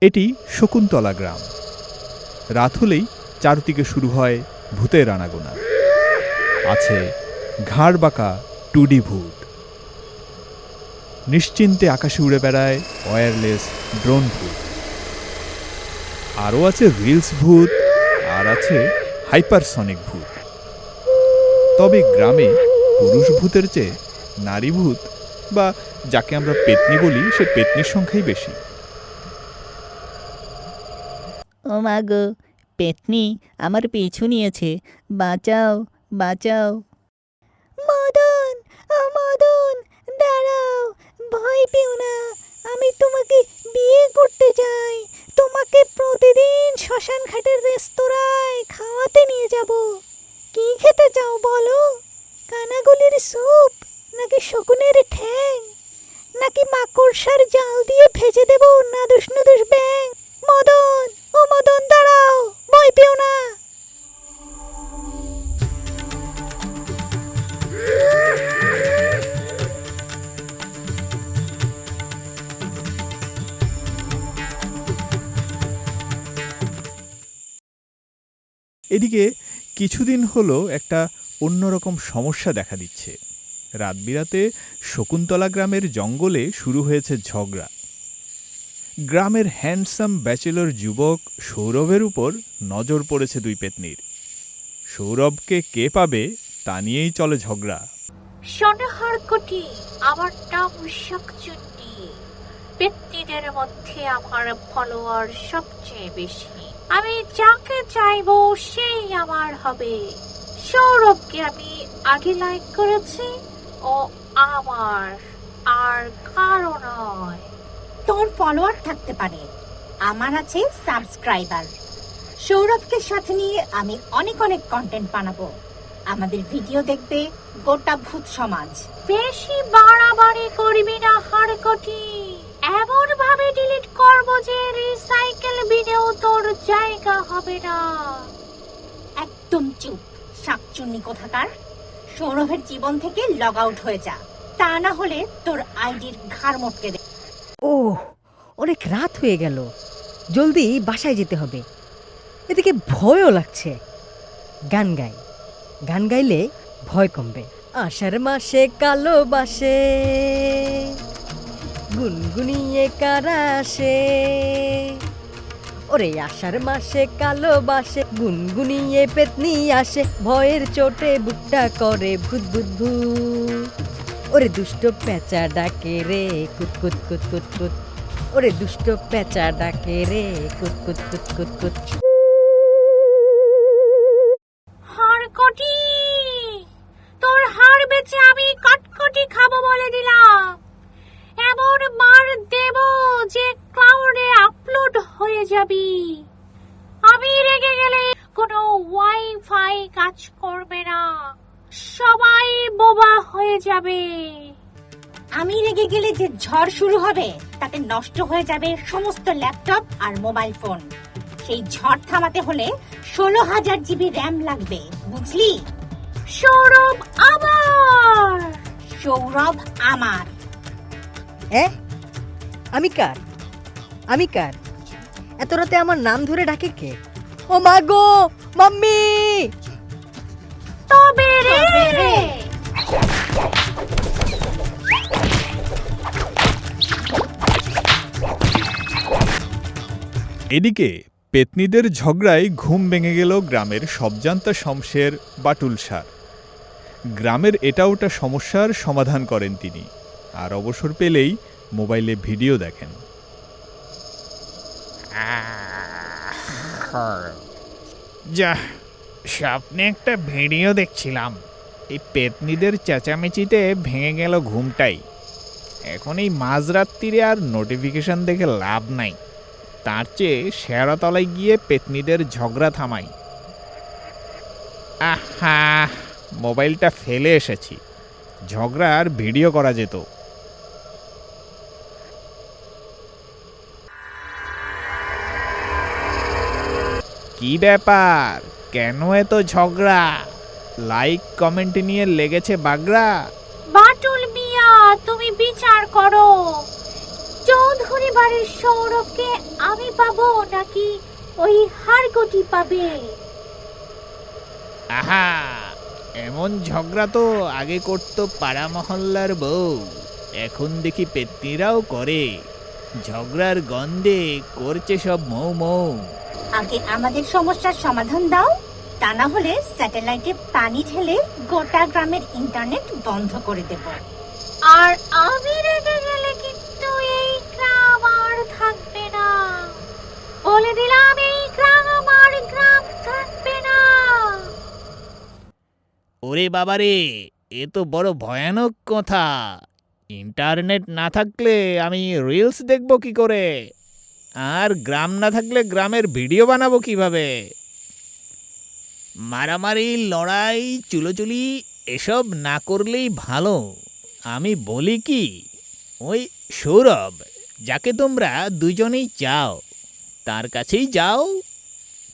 এটি শকুন্তলা গ্রাম। রাত হলেই চারদিকে শুরু হয় ভূতের আনাগোনা। আছে ঘাড় বাঁকা টুডি ভূত, নিশ্চিন্তে আকাশে উড়ে বেড়ায় ওয়্যারলেস ড্রোন ভূত, আরও আছে রিলস ভূত, আর আছে হাইপারসনিক ভূত। তবে গ্রামে পুরুষ ভূতের চেয়ে নারী ভূত বা যাকে আমরা পেতনি বলি সে পেতনির সংখ্যাই বেশি। ও মা গো, পেতনি আমার পিছু নিয়েছে, বাঁচাও বাঁচাও। মদন, ও মদন, দাঁড়াও, ভয় পেও না, আমি তোমাকে বিয়ে করতে চাই। তোমাকে প্রতিদিন শ্মশান ঘাটের রেস্তোরাঁয় খাওয়াতে নিয়ে যাব। কি খেতে চাও বলো? কানাগুলির স্যুপ, নাকি শকুনের ঠ্যাং, নাকি মাকড়সার জাল দিয়ে ভেজে দেব নাদুস নুদুস ব্যাং? মদন, ও মদন, দাঁড়াও, ভয় পেও না। এদিকে কিছুদিন হলো একটা অন্যরকম সমস্যা দেখা দিচ্ছে। রাত বিরাতে শকুন্তলা গ্রামের জঙ্গলে শুরু হয়েছে ঝগড়া। গ্রামের হ্যান্ডসাম ব্যাচেলর যুবক সৌরভের উপর নজর পড়েছে দুই পেতনির। সৌরভকে কে পাবে তা নিয়েই চলে ঝগড়া। সোনাহার কোটি, আমার নাম শাকচুন্নি। পেতনিদের মধ্যে আমার ফলোয়ার সবচেয়ে বেশি। আমি যাকে চাইবো সেই আমার হবে। সৌরভকে আমি আগে লাইক করেছি, ও আমার, আর কারো নয়। তোর ফলোয়ার থাকতে পারে, আমার আছে সাবস্ক্রাইবার। সৌরভকে সাথে নিয়ে আমি অনেক অনেক কন্টেন্ট বানাবো। আমাদের ভিডিও দেখবে গোটা ভূত সমাজ। বেশি বাড়াবাড়ি করবি না হাড়কটি। এমন ভাবে ডিলিট করব যে রিসাইকেল বিনেও তোর জায়গা হবে না। একদম চুপ, শাকচুন্নি কোথাকার। সৌরভের জীবন থেকে লগ আউট হয়ে যা, তা না হলে তোর আইডির ঘাড় মটকে দে। ওহ, অনেক রাত হয়ে গেল, জলদি বাসায় যেতে হবে। এদিকে ভয়ও লাগছে। গান গাই, গান গাইলে ভয় কমবে। আষাঢ় মাসে কালো বাসে গুনগুনিয়ে কারা আসে। ওরে আষাঢ় মাসে কালো বাসে গুনগুনিয়ে পেতনি আসে। ভয়ের চোটে বুকটা করে ভূত ভূত ভূত। ওরে দুষ্ট পেঁচা ডাকে রে কুত কুত কুত কুত কুত। ওরে দুষ্ট পেঁচা ডাকে রে কুত কুত কুত কুত কুত। হাড়কটি, তোর হাড় বেচে আমি কটকটি খাবো বলে দিলাম। এমন মার দেব যে ক্লাউডে আপলোড হয়ে যাবি। আমি রেগে গেলে কোনো ওয়াইফাই কাজ করবে না, সবাই বোবা হয়ে যাবে। আমি রেগে গেলে যে ঝড় শুরু হবে তাতে নষ্ট হয়ে যাবে সমস্ত ল্যাপটপ আর মোবাইল ফোন। সেই ঝড় থামাতে হলে 16,000 জিবি র্যাম লাগবে, বুঝলি? সৌরভ আমার। সৌরভ আমার। আমি কার? আমি কার? এত রাতে আমার নাম ধরে ডাকে কে? ও মা গো, মাম্মি! তবে রে এদিকে পেতনিদের ঝগড়ায় ঘুম ভেঙে গেল গ্রামের সবজান্তা শমশের বাটুল সার। গ্রামের এটা ওটা সমস্যার সমাধান করেন তিনি, আর অবসর পেলেই মোবাইলে ভিডিও দেখেন। যা, স্বপ্নে একটা ভিডিও দেখছিলাম, এই পেতনিদের চেঁচামেচিতে ভেঙে গেল ঘুমটাই। এখন এই মাঝরাত্রিরে আর নোটিফিকেশন দেখে লাভ নাই, তার চেয়ে শেয়ারতলায় গিয়ে পেতনিদের ঝগড়া থামাই। আহা, মোবাইলটা ফেলে এসেছি, ঝগড়ার ভিডিও করা যেত। কি ব্যাপার, কেন এত ঝগড়া? লাইক কমেন্ট নিয়ে লেগেছে বাগড়া। বাটুল মিয়া, তুমি বিচার করো। চৌধুরী বাড়ির সৌরভকে আমি পাবো নাকি ওই হাড়গটি পাবে? আহা, এমন ঝগড়া তো আগে করতো পাড়া মহল্লার বউ, এখন দেখি পেত্নীরাও করে। ঝগড়ার গন্ধে করছে সব মৌ মৌ। আগে আমাদের সমস্যার সমাধান দাও, তা না হলে স্যাটেলাইটে পানি ঢেলে গোটা গ্রামের ইন্টারনেট বন্ধ করে দেব। আর আমি রেগে গেলে কিন্তু এই গ্রাম আর থাকবে না। বলে দিলাম, এই গ্রাম আমার গ্রাম থাকবে না। ওরে বাবারে, এ তো বড় ভয়ানক কথা। ইন্টারনেট না থাকলে আমি রিলস দেখব কি করে? আর গ্রাম না থাকলে গ্রামের ভিডিও বানাবো কিভাবে? মারামারি, লড়াই, চুলোচুলি এসব না করলেই ভালো। আমি বলি কি, ওই সৌরভ, যাকে তোমরা দুজনেই চাও, তার কাছেই যাও।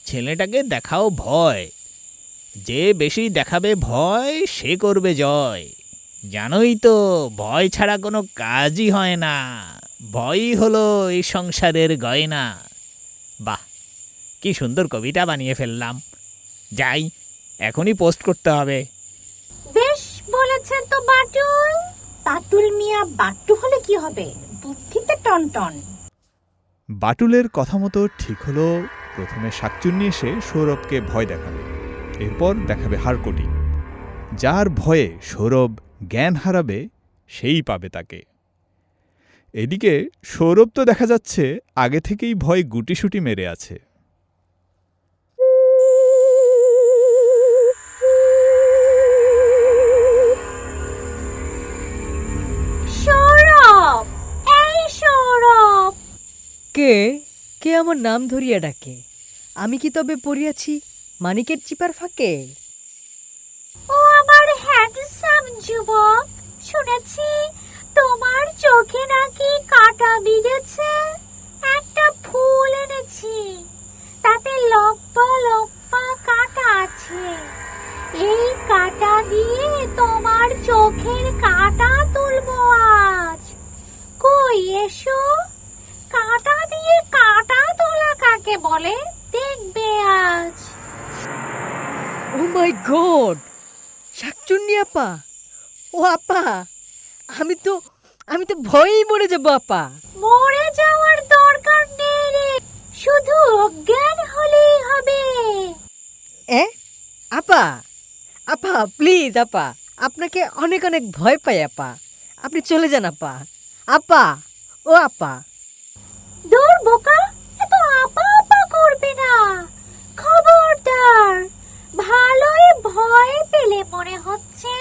ছেলেটাকে দেখাও ভয়। যে বেশি দেখাবে ভয়, সে করবে জয়। জানোই তো, ভয় ছাড়া কোনো কাজই হয় না। ভয়ই হলো এই সংসারের গয়না। বাহ, কি সুন্দর কবিতা বানিয়ে ফেললাম। যাই, এখনই পোস্ট করতে হবে। বেশ বলেছেন তো বাটুল। পাটুল মিয়া বাট্টু হলে কি হবে, বুদ্ধিতে টনটন। বাটুলের কথা মতো ঠিক হলো, প্রথমে শাকচুন্নি এসে সৌরভকে ভয় দেখাবে, এরপর দেখাবে হাড়কটি। যার ভয়ে সৌরভ জ্ঞান হারাবে, সেই পাবে তাকে। এদিকে সৌরভ তো দেখা যাচ্ছে আগে থেকেই ভয় গুটিসুটি মেরে আছে। সৌরভ, এই সৌরভ। কে কে আমার নাম ধরিয়া ডাকে? আমি কি তবে পড়িয়াছি মানিকের চিপার ফাঁকে? ও আমার হ্যান্ডসাম যুবক, শুনেছি তোমার চোখে নাকি কাঁটা বিঁধেছে। একটা ফুল এনেছি, তাতে লম্বা লম্বা কাঁটা আছে। এই কাঁটা দিয়ে তোমার চোখের কাঁটা তুলবো আজ। কই এসো, কাঁটা দিয়ে কাঁটা তোলা কাকে বলে দেখবে আজ। ও মাই গড, শাকচুন্নি আপা! ও আপা, আমি তো ভয়েই মরে যাবো আপা। মরে যাওয়ার দরকার নেই রে, শুধু অজ্ঞান হলেই হবে। এ আপা, আপা প্লিজ আপা, আপনাকে অনেক অনেক ভয় পাই আপা। আপনি চলে যান আপা। আপা, ও আপা। দূর বোকা, এত আপা আপা করবে না। খবরদার, ভালোই ভয় পেলে মনে হচ্ছে।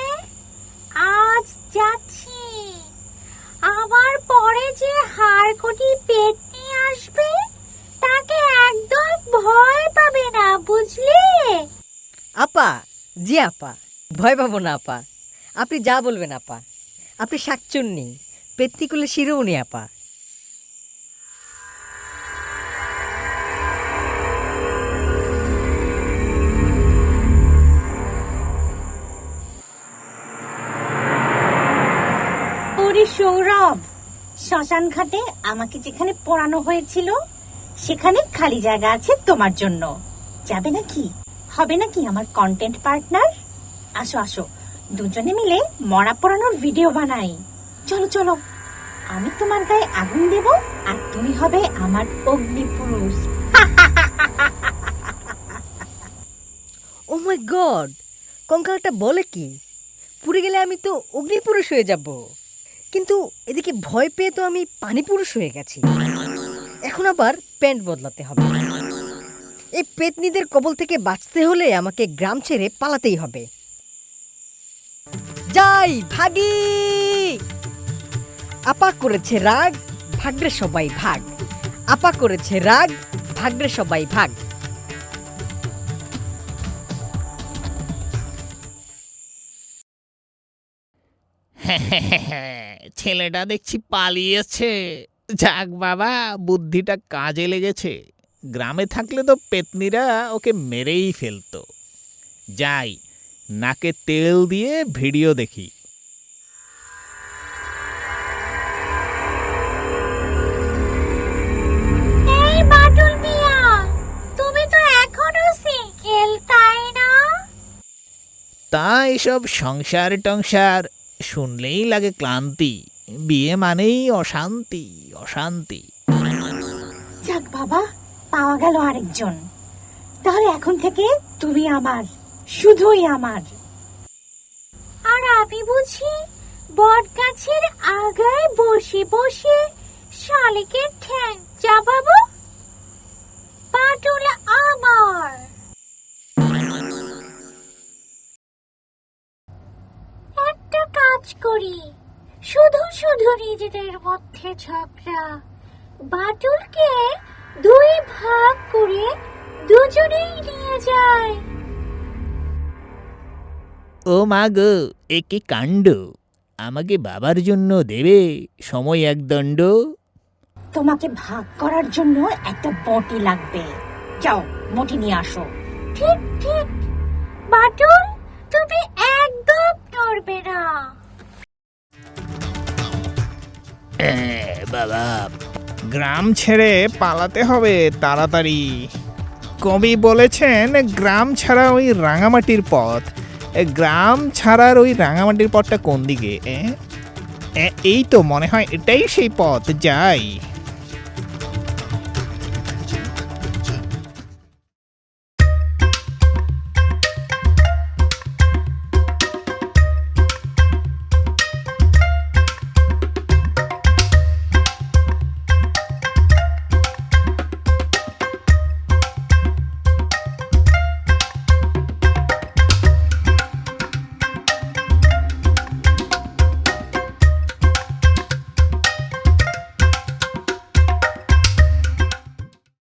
আজ যাচ্ছি, আমার পরে যে হাড়কটি পেতনি আসবে, তাকে একদম ভয় পাবে না, বুঝলে? আপা, জি আপা, ভয় পাবো না আপা। আপনি যা বলবেন আপা। আপনি শাকচুন্নি, পেত্নিকুলে শিরোমণি আপা। ওরে সৌরভ, শ্মশান ঘাটে আমাকে যেখানে পোড়ানো হয়েছিল, সেখানে খালি জায়গা আছে তোমার জন্য। যাবে নাকি? হবে নাকি আমার কন্টেন্ট পার্টনার? আসো আসো, দুজনে মিলে মরা পোড়ানোর ভিডিও বানাই। চলো চলো, আমি তোমার গায়ে আগুন দেব, আর তুমি হবে আমার অগ্নিপুরুষ। ও মাই গড, কঙ্কালটা বলে কি? পুড়ে গেলে আমি তো অগ্নিপুরুষ হয়ে যাব। কিন্তু এদিকে ভয় পেয়ে তো আমি পানি পুরুষ হয়ে গেছি। এখন আবার প্যান্ট বদলাতে হবে। এই পেতনিদের কবল থেকে বাঁচতে হলে আমাকে গ্রাম ছেড়ে পালাতেই হবে। যাই, ভাগি! আপা করেছে রাগ, ভাগরে সবাই ভাগ। আপা করেছে রাগ, ভাগরে সবাই ভাগ। ছেলেটা দেখছি পালিয়েছে। যাক বাবা, বুদ্ধিটা কাজে লেগেছে। গ্রামে থাকলে তো পেতনিরা ওকে মেরেই ফেলতো। যাই, নাকে তেল দিয়ে ভিডিও দেখি। তা এসব সংসার টংসার শুনলেই লাগে ক্লান্তি। বিয়ে মানেই অশান্তি, অশান্তি। যাক বাবা, পাওয়া গেল আরেকজন। তাহলে এখন থেকে তুমি আমার, শুধুই আমার। আর আমি বুঝি বট গাছের আগায় বসে বসে শালিকের ঠ্যাং চাবাবো? বাটুল আমার। একটা কাজ করি, শুধু শুধু নিজেদের মধ্যে ঝগড়া। বাটুলকে দুই ভাগ করে দুজনেই নিয়ে যায়। ও মা গো, এ কি কাণ্ড! আমাকে বাবার জন্য দেবে সময় একদণ্ড। তোমাকে ভাগ করার জন্য একটা বটি লাগবে। যাও, বটি নিয়ে আসো। ঠিক ঠিক, বাটুল তুমি একদম নড়বে না। বাবা, গ্রাম ছেড়ে পালাতে হবে তাড়াতাড়ি। কবি বলেছেন গ্রাম ছাড়া ওই রাঙামাটির পথ। গ্রাম ছাড়ার ওই রাঙামাটির পথটা কোন দিকে? এই তো মনে হয় এটাই সেই পথ, যাই।